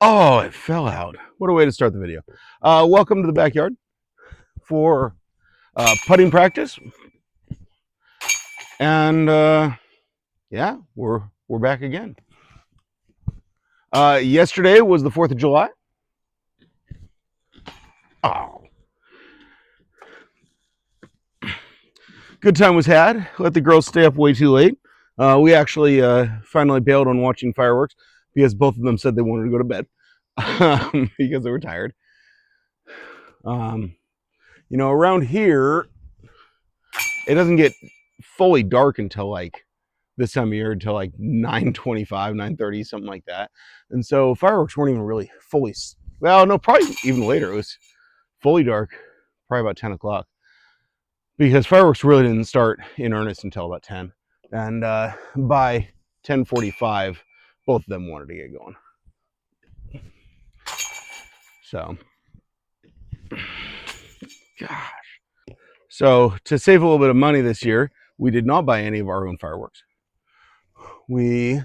Oh, it fell out. What a way to start the video. Welcome to the backyard for putting practice. And yeah, we're back again. Yesterday was the 4th of July. Oh. Good time was had. Let the girls stay up way too late. We actually finally bailed on watching fireworks because both of them said they wanted to go to bed because they were tired. You know, around here, it doesn't get fully dark until like this time of year, until like 9:25, 9:30, something like that. And so fireworks weren't even really fully, well, no, probably even later. It was fully dark, probably about 10 o'clock, because fireworks really didn't start in earnest until about 10. And by 10:45, both of them wanted to get going. So, gosh. So to save a little bit of money this year, we did not buy any of our own fireworks. We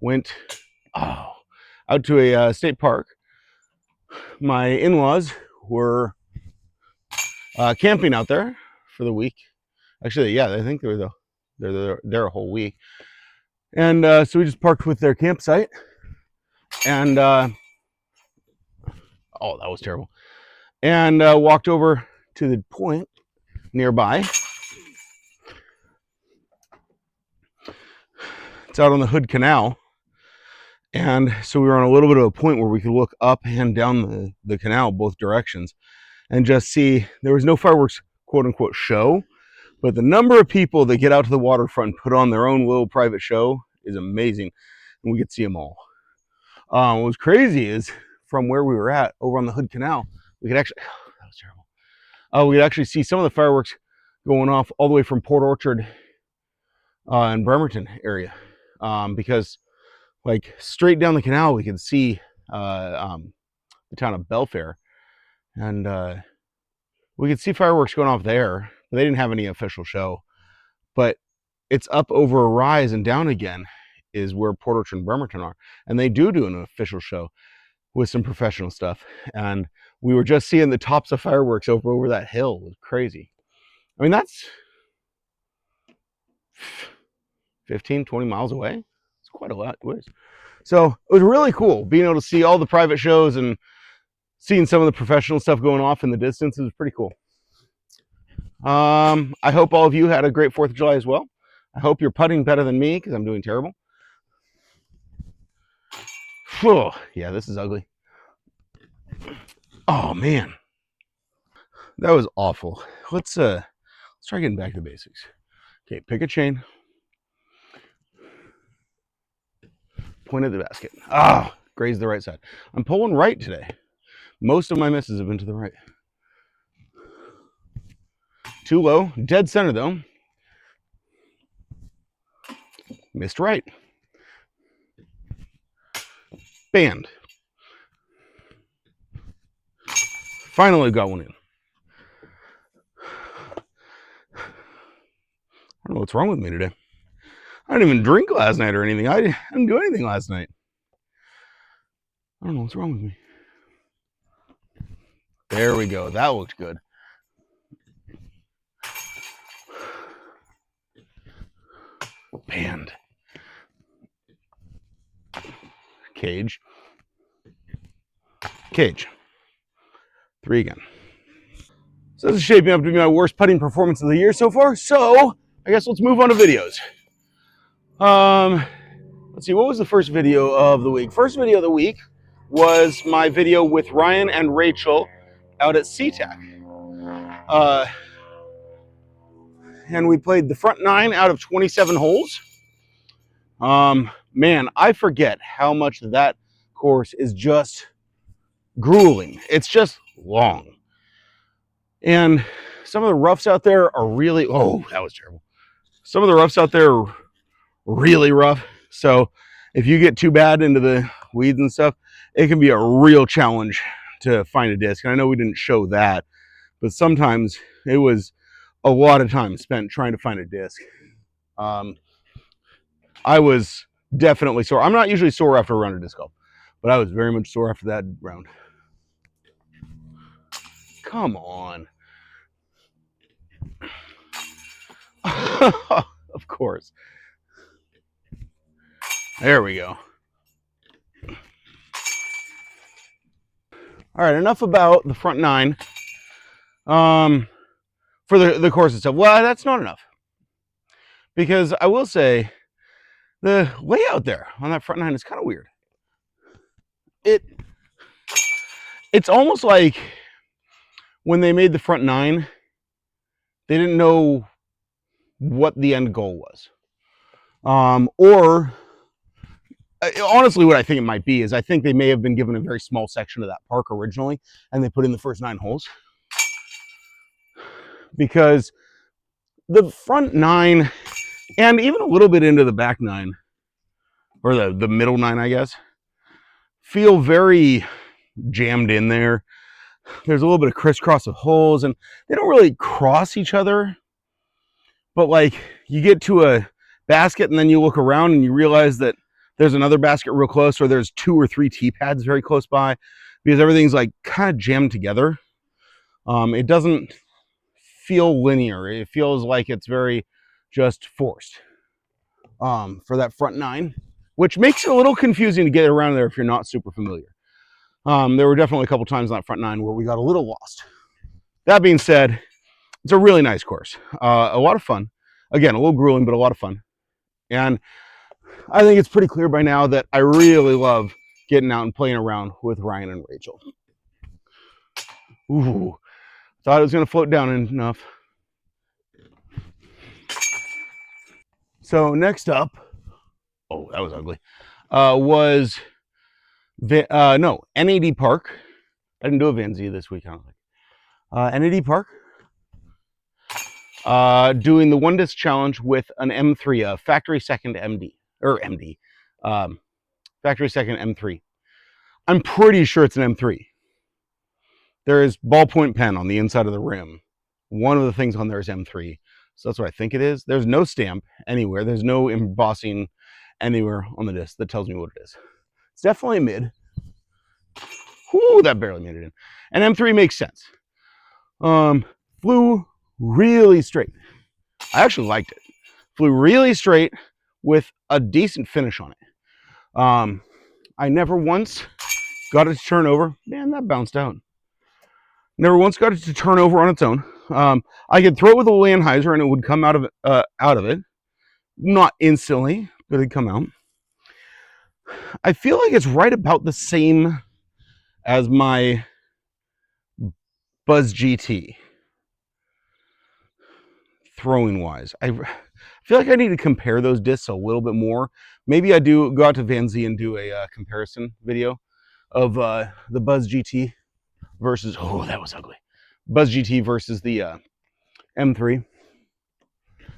went out to a state park. My in-laws were camping out there for the week. Actually, yeah, I think they're there a whole week. And so we just parked with their campsite. And oh, that was terrible. And walked over to the point nearby. It's out on the Hood Canal. And so we were on a little bit of a point where we could look up and down the canal both directions and just see there was no fireworks quote unquote show, but the number of people that get out to the waterfront and put on their own little private show is amazing, and we could see them all. What was crazy is from where we were at over on the Hood Canal, we could actually, that was terrible. We could actually see some of the fireworks going off all the way from Port Orchard and Bremerton area, because like straight down the canal we could see the town of Belfair, and we could see fireworks going off there. But they didn't have any official show. But it's up over a rise and down again is where Port Orchard and Bremerton are, and they do an official show with some professional stuff. And we were just seeing the tops of fireworks over that hill. It was crazy. I mean, that's 15, 20 miles away. It's quite a lot. So it was really cool being able to see all the private shows and seeing some of the professional stuff going off in the distance. It was pretty cool. I hope all of you had a great 4th of July as well. I hope you're putting better than me because I'm doing terrible. Whew, yeah, this is ugly. Oh man, that was awful. Let's try getting back to the basics. Okay, pick a chain. Point at the basket. Graze the right side. I'm pulling right today. Most of my misses have been to the right. Too low. Dead center though. Missed right. Band. Finally got one in. I don't know what's wrong with me today. I didn't even drink last night or anything. I didn't do anything last night. I don't know what's wrong with me. There we go. That looked good. Band. Cage. Cage. 3 again. So this is shaping up to be my worst putting performance of the year so far. So I guess let's move on to videos. Let's see, what was the first video of the week? First video of the week was my video with Ryan and Rachel out at SeaTac. And we played the front 9 out of 27 holes. Man, I forget how much that course is just grueling. It's just long. And some of the roughs out there are really, oh, that was terrible. Some of the roughs out there are really rough. So if you get too bad into the weeds and stuff, it can be a real challenge to find a disc. And I know we didn't show that, but sometimes it was a lot of time spent trying to find a disc. I was definitely sore. I'm not usually sore after a round of disc golf, but I was very much sore after that round. Come on. Of course. There we go. All right, enough about the front nine. For the course itself. Well, that's not enough. Because I will say, the layout there on that front nine is kind of weird. It's almost like when they made the front nine, they didn't know what the end goal was. Or honestly, what I think it might be is I think they may have been given a very small section of that park originally, and they put in the first 9 holes. Because the front 9, and even a little bit into the back 9, or the middle 9, I guess, feel very jammed in there. There's a little bit of crisscross of holes, and they don't really cross each other. But like, you get to a basket and then you look around and you realize that there's another basket real close, or there's 2 or 3 tee pads very close by, because everything's like kind of jammed together. It doesn't feel linear. It feels like it's very just forced for that front 9, which makes it a little confusing to get around there if you're not super familiar. There were definitely a couple times on that front 9 where we got a little lost. That being said, it's a really nice course. A lot of fun. Again, a little grueling, but a lot of fun. And I think it's pretty clear by now that I really love getting out and playing around with Ryan and Rachel. Ooh, thought it was going to float down enough. So next up, oh, that was ugly, was NAD Park. I didn't do a Van Z this week, I don't think. NAD Park. Doing the one disc challenge with an M3, factory second factory second M3. I'm pretty sure it's an M3. There is ballpoint pen on the inside of the rim. One of the things on there is M3. So that's what I think it is. There's no stamp anywhere. There's no embossing anywhere on the disc that tells me what it is. It's definitely a mid. Whoo, that barely made it in. And M3 makes sense. Flew really straight. I actually liked it. Flew really straight with a decent finish on it. I never once got it to turn over. Man, that bounced out. Never once got it to turn over on its own. I could throw it with a Lanheiser and it would come out of it. Not instantly, but it'd come out. I feel like it's right about the same as my Buzz GT. Throwing wise, I feel like I need to compare those discs a little bit more. Maybe I do go out to Van Z and do a comparison video of the Buzz GT versus, oh, that was ugly, Buzz GT versus the M3,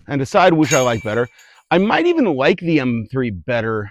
and decide which I like better. I might even like the M3 better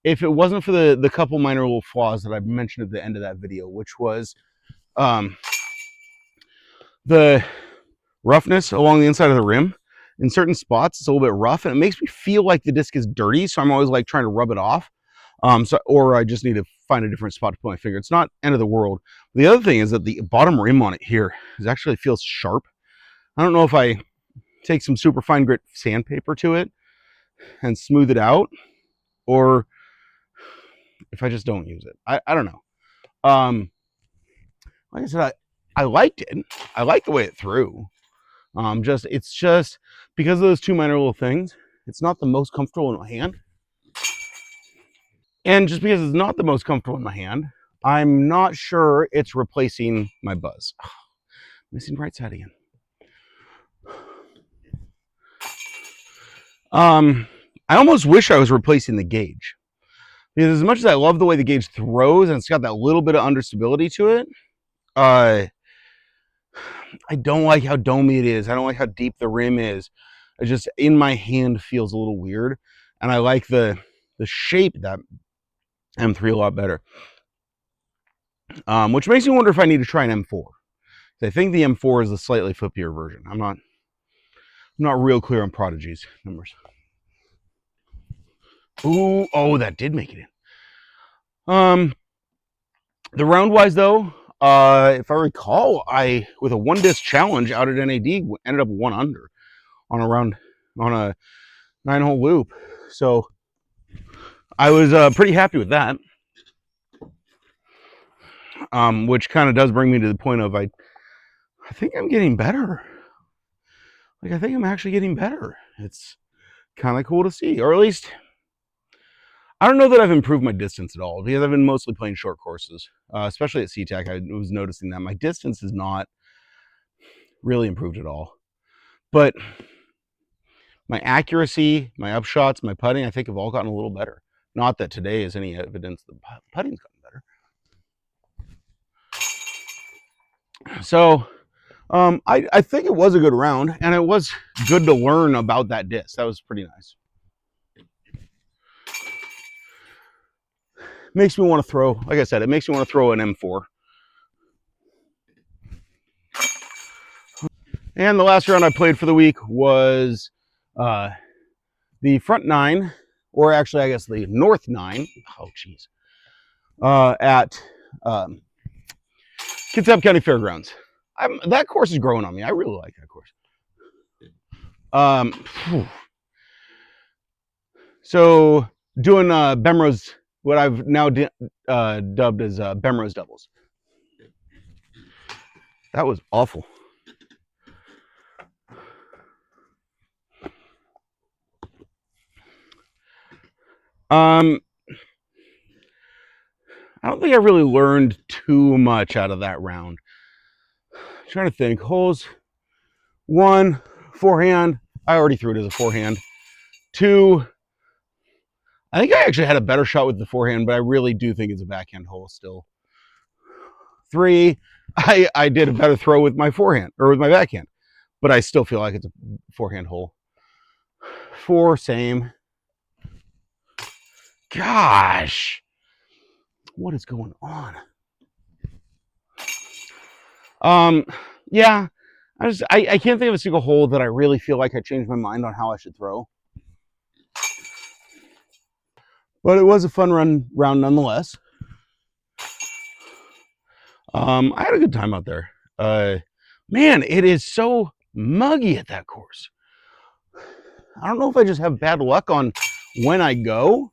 if it wasn't for the couple minor little flaws that I mentioned at the end of that video, which was the roughness along the inside of the rim. In certain spots, it's a little bit rough, and it makes me feel like the disc is dirty, so I'm always like trying to rub it off. Or I just need to find a different spot to put my finger. It's not end of the world. The other thing is that the bottom rim on it here actually feels sharp. I don't know if I take some super fine grit sandpaper to it and smooth it out, or if I just don't use it. I don't know. Like I said, I liked it. I liked the way it threw. It's just because of those 2 minor little things, it's not the most comfortable in my hand. And just because it's not the most comfortable in my hand, I'm not sure it's replacing my Buzz. Oh, missing right side again. I almost wish I was replacing the gauge, because as much as I love the way the gauge throws and it's got that little bit of understability to it, I don't like how domey it is. I don't like how deep the rim is. It just, in my hand, feels a little weird. And I like the shape of that M3 a lot better. Which makes me wonder if I need to try an M4. I think the M4 is the slightly flippier version. I'm not real clear on Prodigy's numbers. Ooh, oh, that did make it in. The round wise though, if I recall, I with a 1 disc challenge out at NAD ended up 1 under on a round on a 9-hole loop. So I was pretty happy with that. Which kind of does bring me to the point of I think I'm getting better. Like I think I'm actually getting better. It's kind of cool to see, or at least I don't know that I've improved my distance at all because I've been mostly playing short courses, especially at SeaTac. I was noticing that my distance is not really improved at all, but my accuracy, my upshots, my putting, I think have all gotten a little better. Not that today is any evidence that putting's gotten better. So I think it was a good round, and it was good to learn about that disc. That was pretty nice. Makes me want to throw, like I said, it makes me want to throw an M4. And the last round I played for the week was the front 9, or actually I guess the north 9. Oh, geez. At Kitsap County Fairgrounds. That course is growing on me. I really like that course. So doing Bemrose, what I've now dubbed as Bemrose doubles. That was awful. I don't think I really learned too much out of that round. I'm trying to think. Holes 1, forehand. I already threw it as a forehand. 2, I think I actually had a better shot with the forehand, but I really do think it's a backhand hole still. 3, I did a better throw with my forehand, or with my backhand, but I still feel like it's a forehand hole. 4, same. Gosh, what is going on? Yeah, I can't think of a single hole that I really feel like I changed my mind on how I should throw. But it was a fun round nonetheless. I had a good time out there. Man, it is so muggy at that course. I don't know if I just have bad luck on when I go,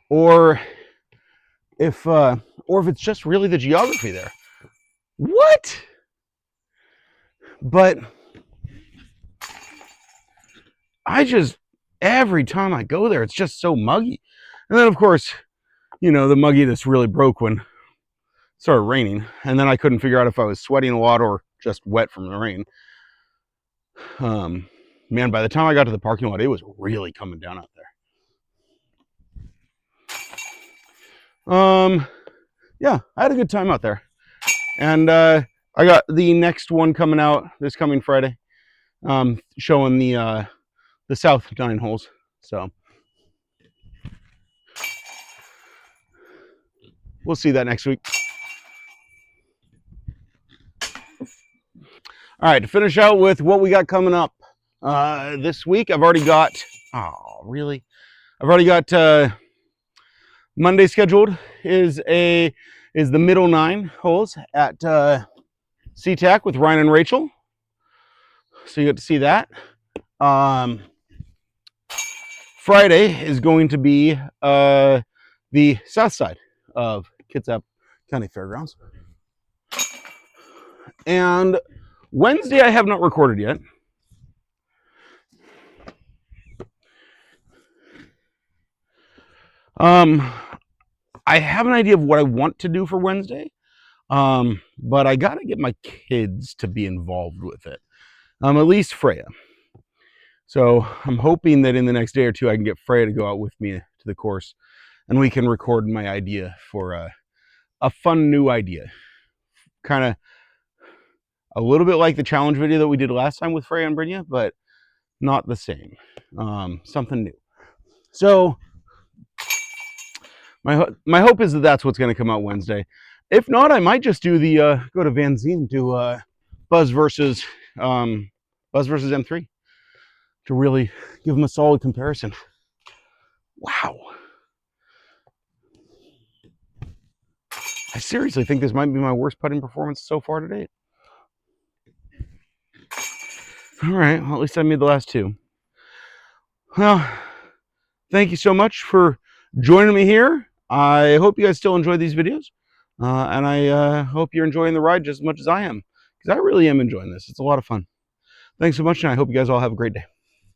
or if it's just really the geography there. What? But every time I go there, it's just so muggy. And then of course, the mugginess really broke when it started raining, and then I couldn't figure out if I was sweating a lot or just wet from the rain. Man, by the time I got to the parking lot, it was really coming down out there. Yeah, I had a good time out there. And I got the next one coming out this coming Friday, showing the south 9 holes. So we'll see that next week. All right, to finish out with what we got coming up this week, I've already got. Oh, really? I've already got Monday scheduled is the middle 9 holes at SeaTac with Ryan and Rachel. So you get to see that. Friday is going to be the south side of Kitsap County Fairgrounds. And Wednesday I have not recorded yet. I have an idea of what I want to do for Wednesday, but I gotta get my kids to be involved with it, at least Freya. So I'm hoping that in the next day or two I can get Freya to go out with me to the course, and we can record my idea for a fun new idea, kind of a little bit like the challenge video that we did last time with Freya and Brynja, but not the same. Something new. So my hope is that that's what's going to come out Wednesday. If not, I might just do the go to Van Zee and do Buzz versus M3 to really give them a solid comparison. Wow. I seriously think this might be my worst putting performance so far to date. All right, well, at least I made the last two. Well, thank you so much for joining me here. I hope you guys still enjoy these videos. And I hope you're enjoying the ride just as much as I am, because I really am enjoying this. It's a lot of fun. Thanks so much, and I hope you guys all have a great day.